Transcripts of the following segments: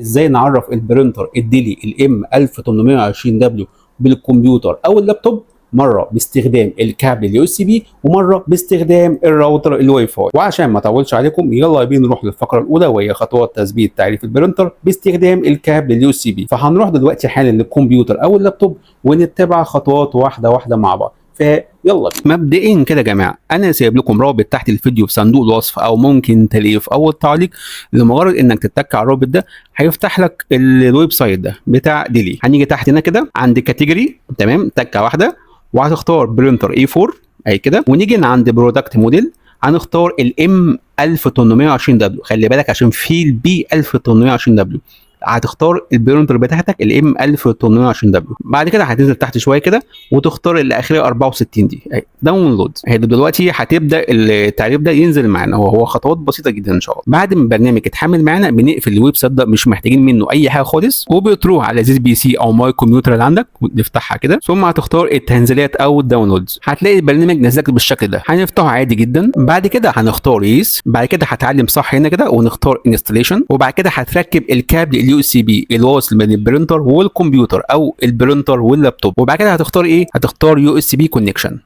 ازاي نعرف البرينتر الديلي الام 1820 دبليو بالكمبيوتر او اللابتوب، مره باستخدام الكابل اليو اس بي ومره باستخدام الراوتر الواي فاي. وعشان ما اطولش عليكم يلا بينا نروح للفقره الاولى وهي خطوات تثبيت تعريف البرينتر باستخدام الكابل اليو اس بي. فهنروح دلوقتي حالا للكمبيوتر او اللابتوب ونتبع خطوات واحده واحده مع بعض. فيلا مبدئيا كده يا جماعه، انا سايب لكم رابط تحت الفيديو في صندوق الوصف او ممكن تلاقيه في اول تعليق. لمجرد انك تتك على الرابط ده هيفتح لك الويب سايت ده بتاع ديلي. هنيجي تحت هنا كده عند كاتيجوري، تمام، تكه واحده وهتختار برينتر اي 4 اي كده، ونيجي عند برودكت موديل هنختار الام 1820 دبليو. خلي بالك عشان في البي 1820 دبليو هتختار البرينتر بتاعتك الام 1820 دبليو. بعد كده هتنزل تحت شويه كده وتختار اللي اخرها 64 دي اهي داونلود. هي دلوقتي هتبدا التعريف ده ينزل معانا، هو خطوات بسيطه جدا ان شاء الله. بعد ما البرنامج يتحمل معانا بنقفل الويب سايت ده، مش محتاجين منه اي حاجه خالص، وبتروح على زي بي سي او ماي كمبيوتر اللي عندك وتفتحها كده، ثم هتختار التنزيلات او الداونلودز. هتلاقي البرنامج نزل لك بالشكل ده، هنفتحه عادي جدا. بعد كده هنختار يس، بعد كده هتعلم صح هنا كده ونختار انستليشن، وبعد كده هتركب الكابل اليو اس بي الواصل بين البرينتر والكمبيوتر او البرينتر واللابتوب. وبعد كده هتختار ايه؟ هتختار يو اس بي كونكشن.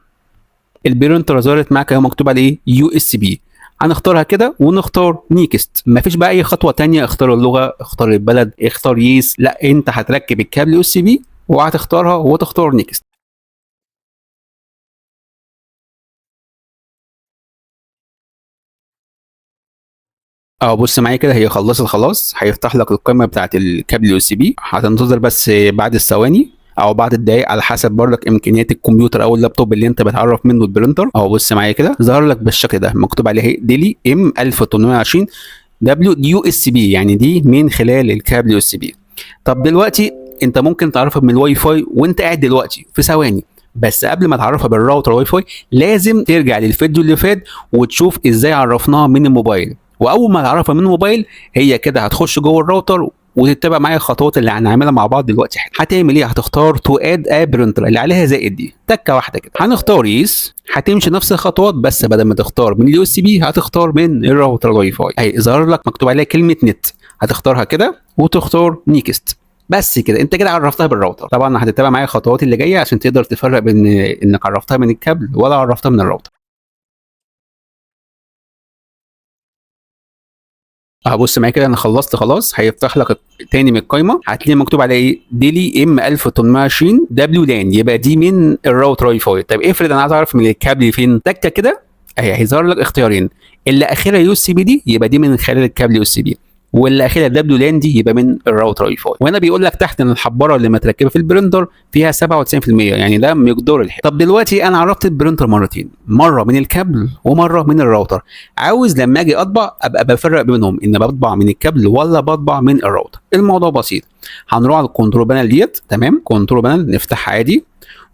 البرينتر ظهرت معاك اهي مكتوب عليه يو اس بي، هنختارها كده ونختار نيكست. مفيش بقى اي خطوه تانية، اختار اللغه، اختار البلد، اختار يس، لا انت هتركب الكابل يو اس بي وهتختارها وتختار نيكست. بص معايا كده، هي خلصت خلاص. هيفتح لك القائمه بتاعت الكابل يو اس بي، هتنتظر بس بعد الثواني او بعد الدقايق على حسب برضك امكانيات الكمبيوتر او اللابتوب اللي انت بتعرف منه البرينتر. بص معايا كده ظهر لك بالشكل ده مكتوب عليه ديلي ام 1820 دبليو يو اس بي، يعني دي من خلال الكابل يو اس بي. طب دلوقتي انت ممكن تعرفها من الواي فاي وانت قاعد دلوقتي في ثواني، بس قبل ما تعرفها بالراوتر واي فاي لازم ترجع للفيديو اللي فات وتشوف ازاي عرفناها من الموبايل. واول ما تعرفها من الموبايل هي كده هتخش جوه الراوتر وتتبع معايا الخطوات اللي هنعملها مع بعض دلوقتي. هتعمل ايه؟ هتختار تو اد ا برينتر اللي عليها زائد دي، تكه واحده كده. هنختار يس، هتمشي نفس الخطوات بس بدل ما تختار من اليو اس بي هتختار من الراوتر الواي فاي. اهي ظهر لك مكتوب عليها كلمه نت، هتختارها كده وتختار نيكست. بس كده انت كده عرفتها بالراوتر. طبعا هتتبع معايا الخطوات اللي جايه عشان تقدر تفرق بين انك عرفتها من الكابل ولا عرفتها من الراوتر. هبص معايا كده انا خلصت خلاص. هيفتح لك تاني من القايمه، هتلاقي مكتوب على ايه؟ ديلي ام 1820 دبليو لان، يبقى دي من الراوتر واي فاي. طب افرض انا عايز اعرف من الكابل فين، تكه كده اهي هيظهر لك اختيارين، اللي اخرها يو اس بي دي يبقى دي من خلال الكابل يو اس بي، واللي اخرها دبليو لان دي يبقى من الراوتر واي فاي. وانا بيقول لك تحت ان الحباره اللي متركبه في البرينتر فيها 97%، يعني ده مقدار الحفظ. طب دلوقتي انا عرفت البرينتر مرتين، مره من الكابل ومره من الراوتر. عاوز لما اجي اطبع ابقى بفرق بينهم، ان بطبع من الكابل ولا بطبع من الراوتر. الموضوع بسيط، هنروح على الكنترول بانل ديت، تمام، كنترول بانل نفتحها عادي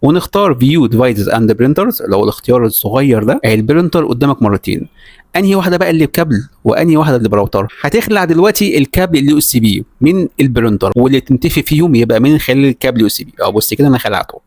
ونختار فيو ديفايسز اند برينترز اللي هو الاختيار الصغير ده. البرينتر قدامك مرتين، انهي واحده بقى اللي بكابل وانهي واحده اللي براوتر؟ هتخلع دلوقتي الكابل اليو اس بي من البرينتر واللي تنتفي فيهم يبقى من خلال الكابل يو اس بي. بص كده انا خلعته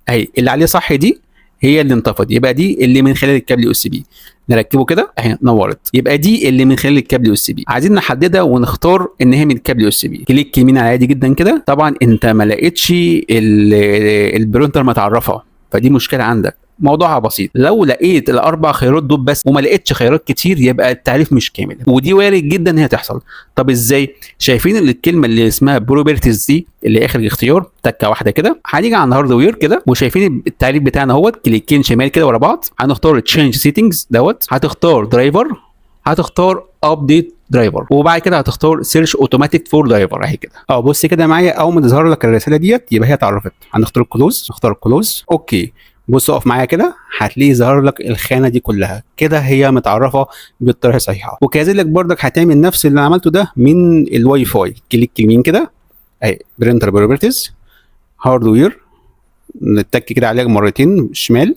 اهي، اللي عليه صح دي هي اللي انطفت، يبقى دي اللي من خلال الكابل يو اس بي. نركبه كده اهي نورت، يبقى دي اللي من خلال الكابل يو اس بي. عايزين نحددها ونختار ان هي من الكابل يو اس بي، كليك يمين على عادي جدا كده. طبعا انت ما لقيتش البرينتر متعرفه، فدي مشكله عندك. موضوعها بسيط، لو لقيت الاربع خيارات دول بس وما لقيتش خيارات كتير يبقى التعريف مش كامل، ودي وارد جدا ان هي تحصل. طب ازاي؟ شايفين الكلمه اللي اسمها بروبرتيز دي اللي اخر الاختيار، تكه واحده كده. هنيجي على الهاردوير كده وشايفين التعريف بتاعنا اهوت، كليكين شمال كده ورا بعض. هنختار تشينج سيتنجز دوت، هتختار درايفر، هتختار ابديت درايفر، وبعد كده هتختار سيرش اوتوماتيك فور درايفر اهي كده. بص كده معايا اول ما تظهر لك الرساله ديت يبقى هي اتعرفت. هنختار كلوز، نختار كلوز، اوكي. بص اقف معايا كده هتلاقي ظهر لك الخانه دي كلها كده هي متعرفه بالطريقه الصحيحه. وكذلك برضك هتعمل نفس اللي عملته ده من الواي فاي، كليك يمين كده اهي برينتر بروبرتيز هاردوير، نتك كده عليها مرتين شمال،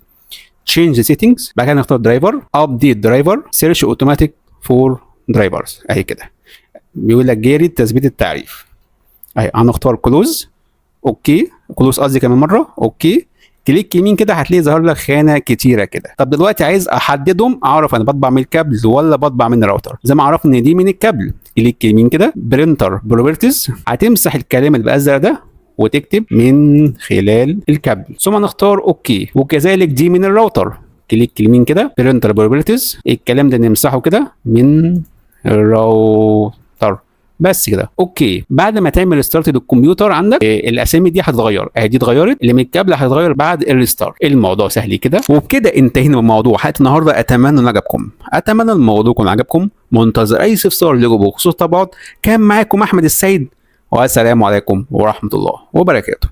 تشينج سيتنجز، بعد كده نختار درايفر، ابديت درايفر، سيرش اوتوماتيك فور درايفرز اهي كده. بيقول لك جاري تثبيت التعريف اهي. هنختار كلوز، اوكي، كلوز قصدي كمان مره، اوكي. كليك يمين كده هتلاقي ظهر لك خانه كتيره كده. طب دلوقتي عايز احددهم، اعرف انا بطبع من الكابل ولا بطبع من الراوتر. زي ما عرفنا ان دي من الكابل كليك يمين كده برينتر بروبرتيز، هتمسح الكلام اللي بأزرق ده وتكتب من خلال الكابل، ثم نختار اوكي. وكذلك دي من الراوتر، كليك يمين كده برينتر بروبرتيز، الكلام ده نمسحه كده من الراوتر بس كده. اوكي، بعد ما تعمل ستارت للكمبيوتر عندك الاسامي دي هتتغير، دي اتغيرت، اللي من الكابل هيتغير بعد الريستارت. الموضوع سهل كده، وبكده انتهينا من موضوع حلقه النهارده. اتمنى ان عجبكم، اتمنى الموضوع يكون عجبكم. منتظر اي استفسار لكم بخصوص الطبعات. كان معاكم احمد السيد، والسلام عليكم ورحمه الله وبركاته.